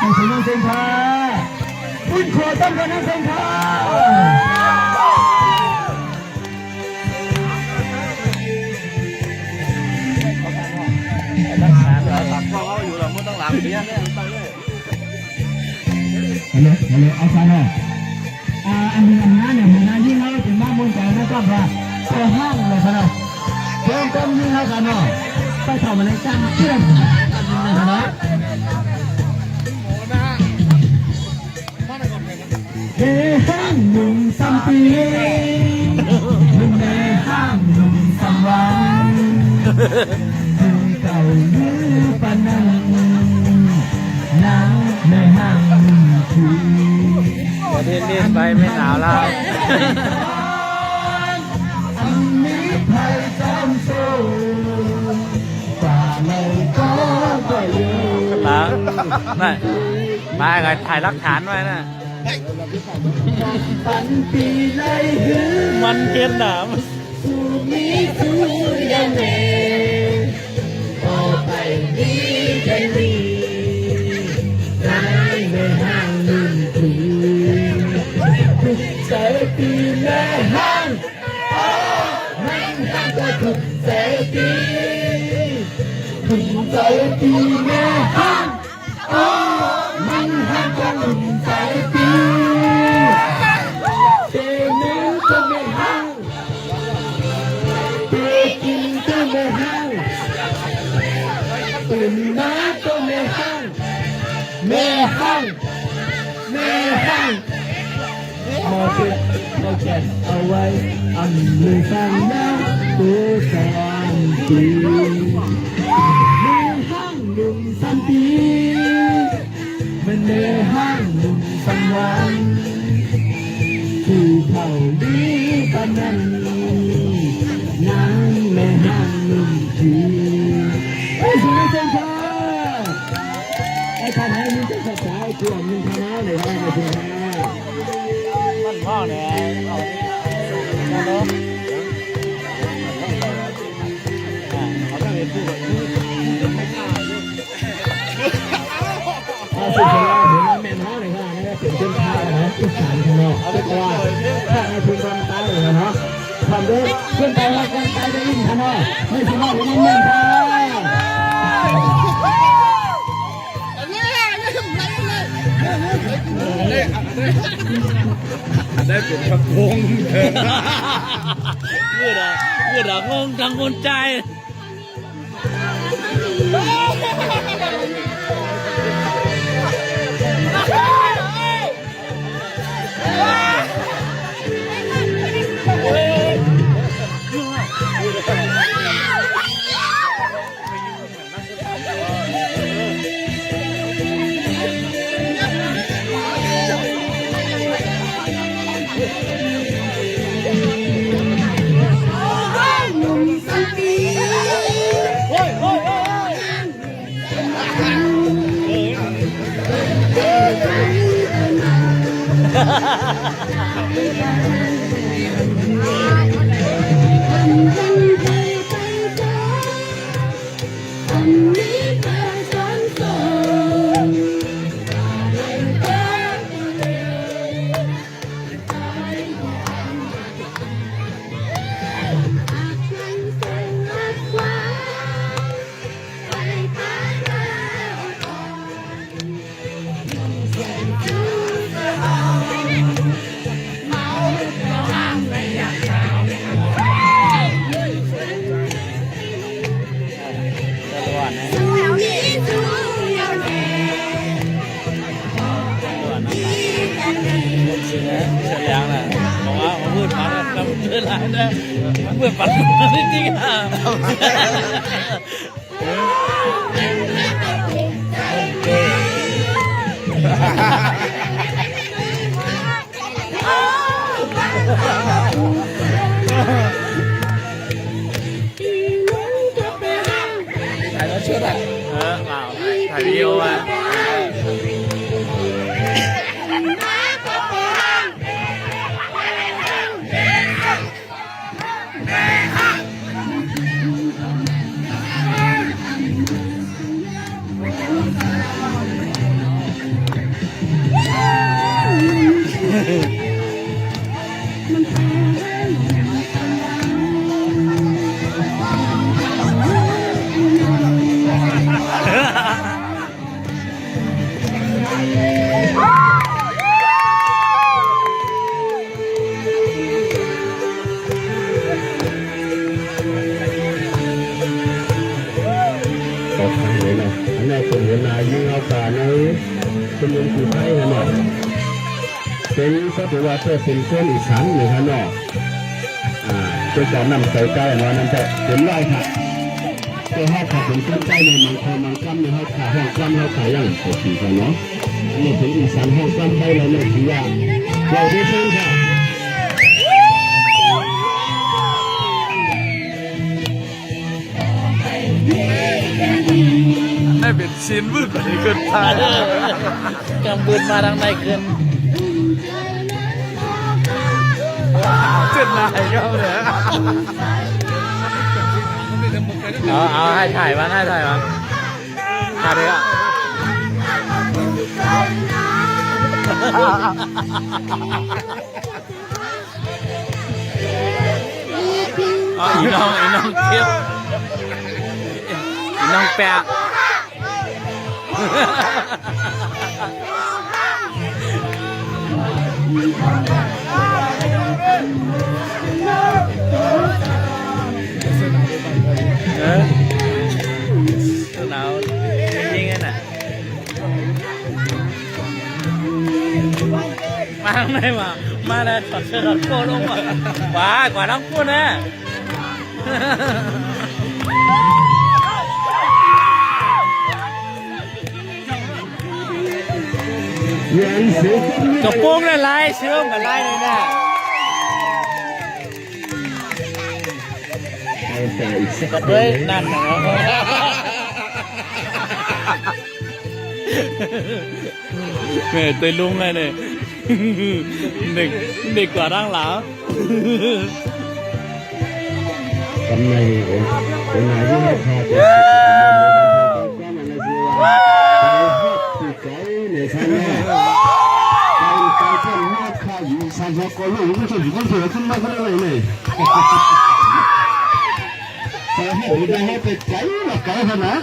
ให้ถึงน้องเซนทาคุณขอต้อนรับน้องเซนทาฮัลโหลเอาซะเนาะอันนี้อันนั้นเนี่ยมันยิ่งให้ถึงบ้านมุนใจนะครับว่าพอห้างเลยครับเนาะเพิ่มเติมยิ่งให้กันเนาะไปทำอะไรกันเชื่อมกันนะครับเนาะเฮ้ห้างหนุ่มสัมปีหนุ่มในห้างหนุ่มสัมวันถึงเก่ายื้อปานนั้นน้ำในห้างคือประเทศนี้ไปไม่หนาวแล้วอันนี้ไทยจอมโซ่ป่าเลยก็ไปเลยแล้วนั่นมาไงถ่ายหลักฐานไว้นะปันปีเลยหือมันเกินหนามสูมีสูยังไงต่อไปนี้จะมีร้ายในห้างหนึ่งคืนทุกใจปีในห้างมันห้างก็ทุกใจปีทุกใจปีในห้างมันห้างก็ทุกใจปีเจนึงก็ไม่ห้างเจกินก็ไม่ห้างตื่นมาก็ไม่ห้างแม่ห้างแม่ห้างมาเก็บมาเก็บเอาไว้อันเลยฟังนะตัวสามปีแม่ห้างหนุ่มสันปีมันแม่ห้างหนุ่มสันวันคือเขาดีกันนั้นนั่งแม่ห้างหนุ่มทีไอ้สุนัขเซนทาไอ้ท่านให้มันจะสบายตัวมันชนะเลยนะไอ้สุนัขมันพ่อเนี่ยเอาดิเนาะเขาต้องเรียนพูดแบบนี้สุดยอดเลยนะแม่น้องเลยค่ะนี่ก็เป็นเส้นทางนะที่สามข้างนอกเพราะว่าถ้าในทุนความตายเลยนะทำด้วยเพื่อนตายแล้วกันตายได้ยิ่งข้างนอกไม่ใช่นอกเลยนะแม่ทายได้เป็นกระโปงเถอะเมื่อดงงกังวลใจเพื่อนปัดจริงๆอ่ะถ่ายแล้วเชื่อไหมถ่ายวิดีโออ่ะ ต่อทางเลยนะอันนี้คนเวลายิ่งเอาการในเป็นเมืองผู้ไทยฮะเนาะเป็นก็ถือว่าเป็นคนอีสานเลยฮะเนาะตัวการนำใส่ใกล้เนาะนั่นจะเป็นไรค่ะตัวห้าขาเป็นต้นใต้ในมังคมังกำในห้าขาห้องกำห้าขาอย่างปกติกันเนาะอันนี้เป็นอีสานห้องกำได้แล้วเนี่ยถือว่าเราได้เพิ่มค่ะได้เป็นซีนวืดไปเกินทาง กำบืนมาทางในเกิน เจ็ดนายเขาเนี่ย เอาให้ถ่ายมาถ่ายมาถ่ายเลยอ่ะอีน้องเทียบอีน้องแปะหนาวจริงๆน่ะมาข้างในมาแล้วถอดเสื้อถอดโค้ทลงมากว่าทั้งคู่นะกระโปรงละลายเชื่อมกับลายเลยนะกระเทยนั่นนะแม่ตัวลุงไงเนี่ยเด็กกว่าร่างหลาก ำในเป็นนายที่ให้พาไปก็มันเลยว่าไปใจในทางนี้ไปเพื่อนแม่ข้าอยู่สันทกลูกไม่ใช่อยู่คนเสือขึ้นมาคนเลยเลยแต่ให้ได้ให้ไปใจหลักการนะ